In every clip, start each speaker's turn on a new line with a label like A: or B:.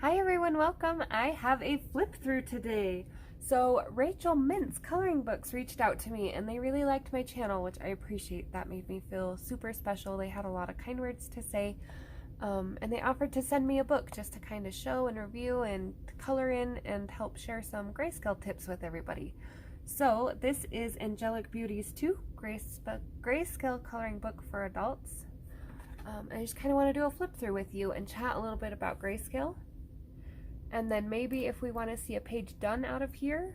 A: Hi everyone, welcome. I have a flip through today. So Rachel Mintz Coloring Books reached out to me and they really liked my channel, which I appreciate. That made me feel super special. They had a lot of kind words to say, and they offered to send me a book just to kind of show and review and color in and help share some grayscale tips with everybody. So this is Angelic Beauties 2, grayscale coloring book for adults. I just kind of want to do a flip through with you and chat a little bit about grayscale. And then maybe if we want to see a page done out of here,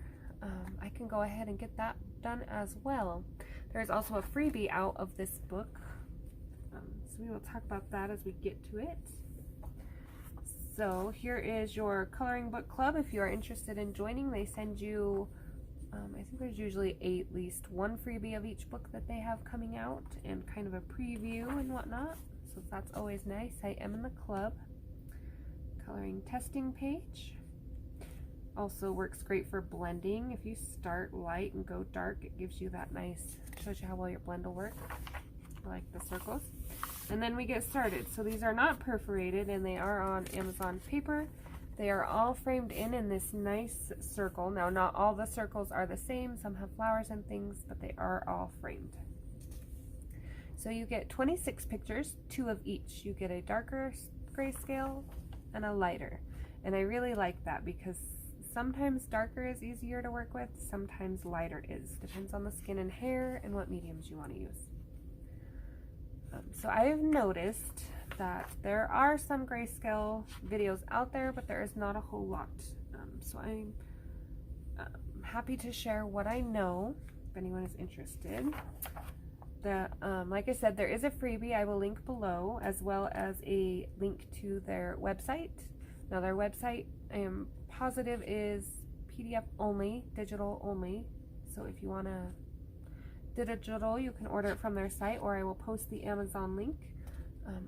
A: I can go ahead and get that done as well. There's also a freebie out of this book. So we will talk about that as we get to it. So here is your coloring book club. If you are interested in joining, they send you, I think there's usually at least one freebie of each book that they have coming out and kind of a preview and whatnot. So that's always nice. I am in the club. Coloring testing page. Also works great for blending. If you start light and go dark, it gives you that nice, shows you how well your blend will work. I like the circles. And then we get started. So these are not perforated and they are on Amazon paper. They are all framed in this nice circle. Now not all the circles are the same. Some have flowers and things, but they are all framed. So you get 26 pictures, 2 of each. You get a darker grayscale and a lighter, and I really like that because sometimes darker is easier to work with, sometimes lighter is. Depends on the skin and hair and what mediums you want to use. So I have noticed that there are some grayscale videos out there, but there is not a whole lot. So I'm happy to share what I know if anyone is interested. Like I said, there is a freebie I will link below, as well as a link to their website. Now their website, I am positive, is PDF only, digital only. So if you want to digital, you can order it from their site, or I will post the Amazon link.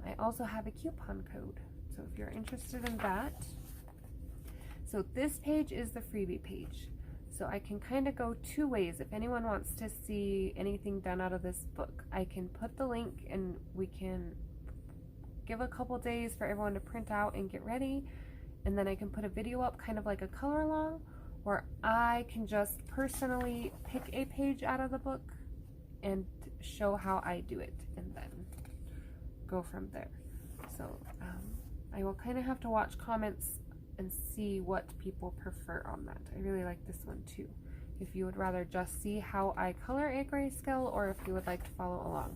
A: I also have a coupon code, so if you're interested in that. So this page is the freebie page. So I can kind of go 2 ways. If anyone wants to see anything done out of this book, I can put the link and we can give a couple days for everyone to print out and get ready. And then I can put a video up kind of like a color along, or I can just personally pick a page out of the book and show how I do it and then go from there. So I will kind of have to watch comments and see what people prefer on that. I really like this one too. If you would rather just see how I color a grayscale, or if you would like to follow along.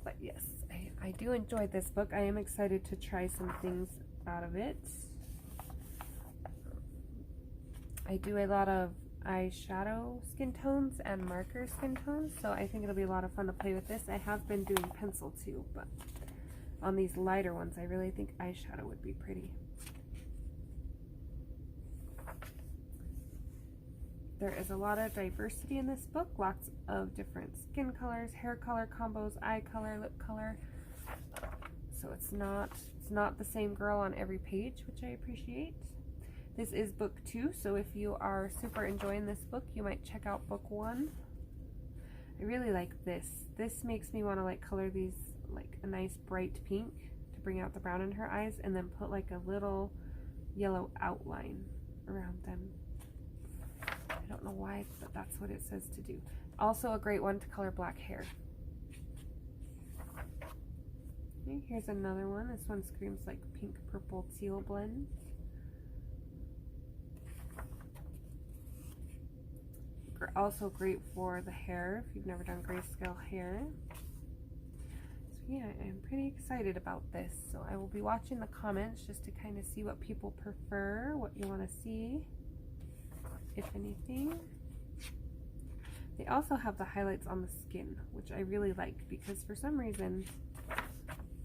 A: But yes, I do enjoy this book. I am excited to try some things out of it. I do a lot of eyeshadow skin tones and marker skin tones, so I think it'll be a lot of fun to play with this. I have been doing pencil too, but on these lighter ones, I really think eyeshadow would be pretty. There is a lot of diversity in this book, lots of different skin colors, hair color combos, eye color, lip color. So it's not the same girl on every page, which I appreciate. This is book 2, so if you are super enjoying this book, you might check out book 1. I really like this. This makes me want to like color these like a nice bright pink to bring out the brown in her eyes, and then put like a little yellow outline around them. I don't know why, but that's what it says to do. Also a great one to color black hair. Okay, here's another one. This one screams like pink, purple, teal blend. Also great for the hair if you've never done grayscale hair. Yeah, I'm pretty excited about this. So I will be watching the comments just to kind of see what people prefer, what you want to see, if anything. They also have the highlights on the skin, which I really like, because for some reason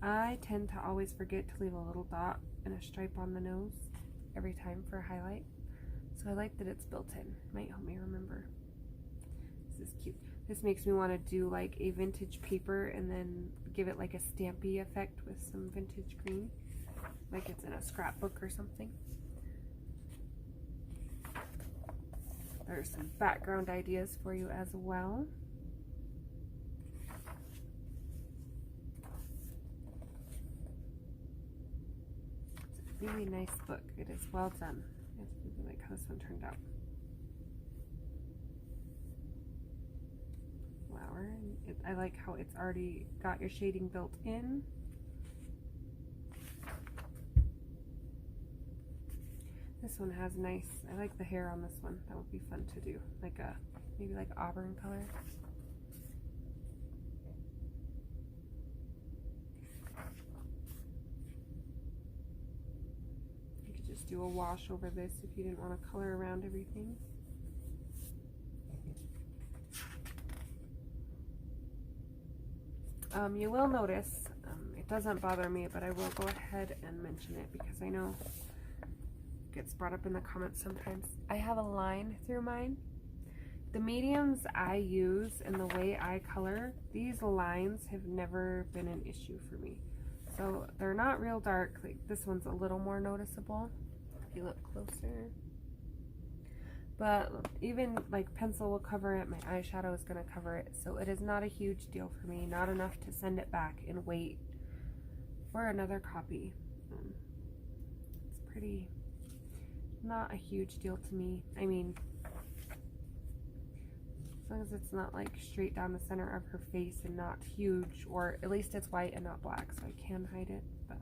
A: I tend to always forget to leave a little dot and a stripe on the nose every time for a highlight. So I like that it's built in. Might help me remember. This is cute. This makes me want to do like a vintage paper and then give it like a stampy effect with some vintage green, like it's in a scrapbook or something. There's some background ideas for you as well. really nice book. It is well done. I really like how this one turned out. Flower. I like how it's already got your shading built in. This one has nice, I like the hair on this one. That would be fun to do. Like a, maybe like auburn color. You could just do a wash over this if you didn't want to color around everything. You will notice, it doesn't bother me, but I will go ahead and mention it because I know it gets brought up in the comments sometimes. I have a line through mine. The mediums I use and the way I color, these lines have never been an issue for me. So they're not real dark. Like this one's a little more noticeable if you look closer. But even like pencil will cover it, my eyeshadow is going to cover it, so it is not a huge deal for me, not enough to send it back and wait for another copy. It's pretty, not a huge deal to me. I mean, as long as it's not like straight down the center of her face and not huge, or at least it's white and not black, so I can hide it. But,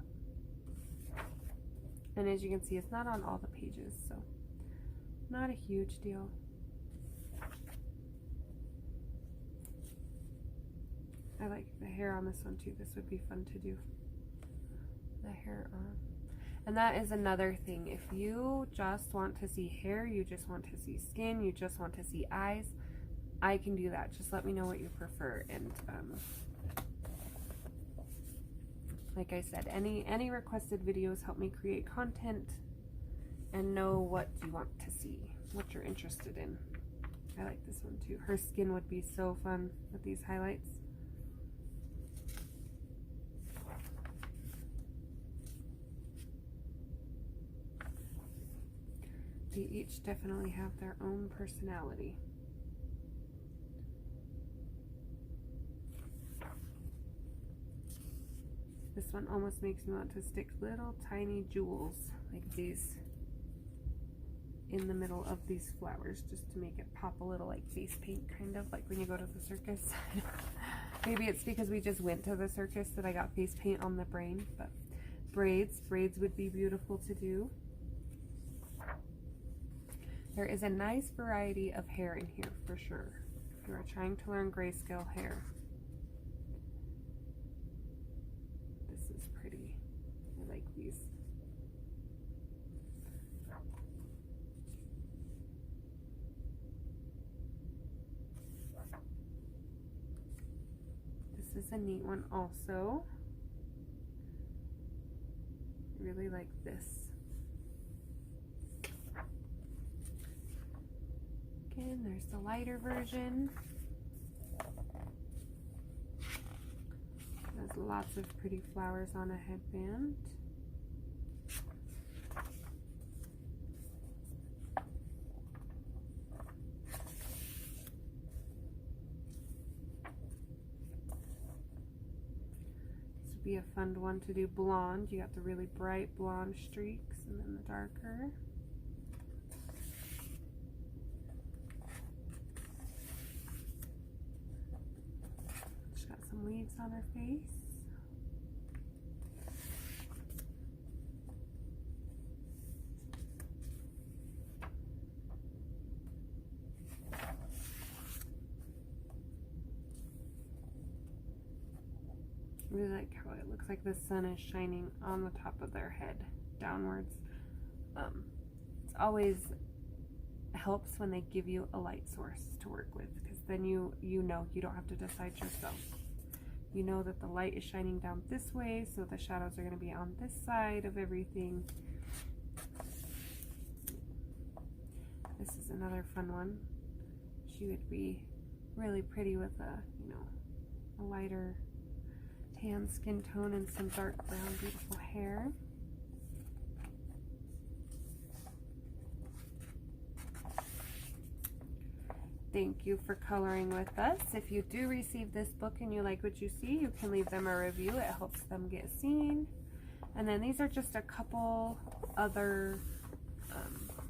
A: and as you can see, it's not on all the pages, so not a huge deal. I like the hair on this one too. This would be fun to do. The hair on. And that is another thing. If you just want to see hair, you just want to see skin, you just want to see eyes, I can do that. Just let me know what you prefer. And like I said, any requested videos help me create content and know what you want to see, what you're interested in. I like this one too. Her skin would be so fun with these highlights. They each definitely have their own personality. This one almost makes me want to stick little tiny jewels like these in the middle of these flowers just to make it pop a little, like face paint, kind of like when you go to the circus. Maybe it's because we just went to the circus that I got face paint on the brain. But braids would be beautiful to do. There is a nice variety of hair in here for sure if you are trying to learn grayscale hair. This is pretty. I like these. This is a neat one also. I really like this. Again, there's the lighter version. There's lots of pretty flowers on a headband. Be a fun one to do blonde. You got the really bright blonde streaks and then the darker. She's got some leaves on her face. I really like how it looks like the sun is shining on the top of their head downwards. It's always helps when they give you a light source to work with, because then you know you don't have to decide yourself. You know that the light is shining down this way, so the shadows are going to be on this side of everything. This is another fun one. She would be really pretty with a lighter tan skin tone and some dark brown beautiful hair. Thank you for coloring with us. If you do receive this book and you like what you see, you can leave them a review. It helps them get seen. And then these are just a couple other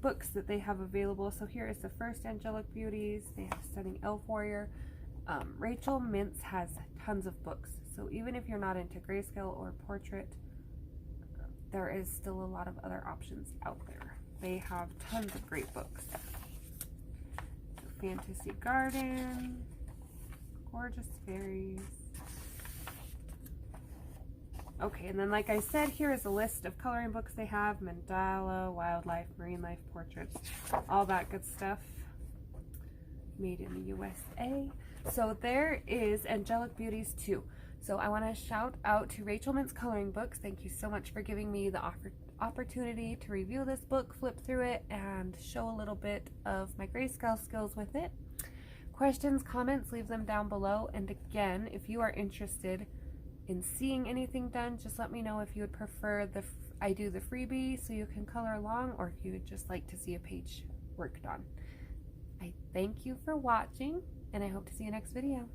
A: books that they have available. So here is the first Angelic Beauties. They have Stunning Elf Warrior. Rachel Mintz has tons of books. So even if you're not into grayscale or portrait, there is still a lot of other options out there. They have tons of great books. So Fantasy Garden, Gorgeous Fairies. Okay, and then like I said, here is a list of coloring books they have. Mandala, Wildlife, Marine Life, Portraits, all that good stuff. Made in the USA. So there is Angelic Beauties 2. So I want to shout out to Rachel Mintz Coloring Books. Thank you so much for giving me the opportunity to review this book, flip through it, and show a little bit of my grayscale skills with it. Questions, comments, leave them down below. And again, if you are interested in seeing anything done, just let me know if you would prefer I do the freebie so you can color along, or if you would just like to see a page worked on. I thank you for watching, and I hope to see you next video.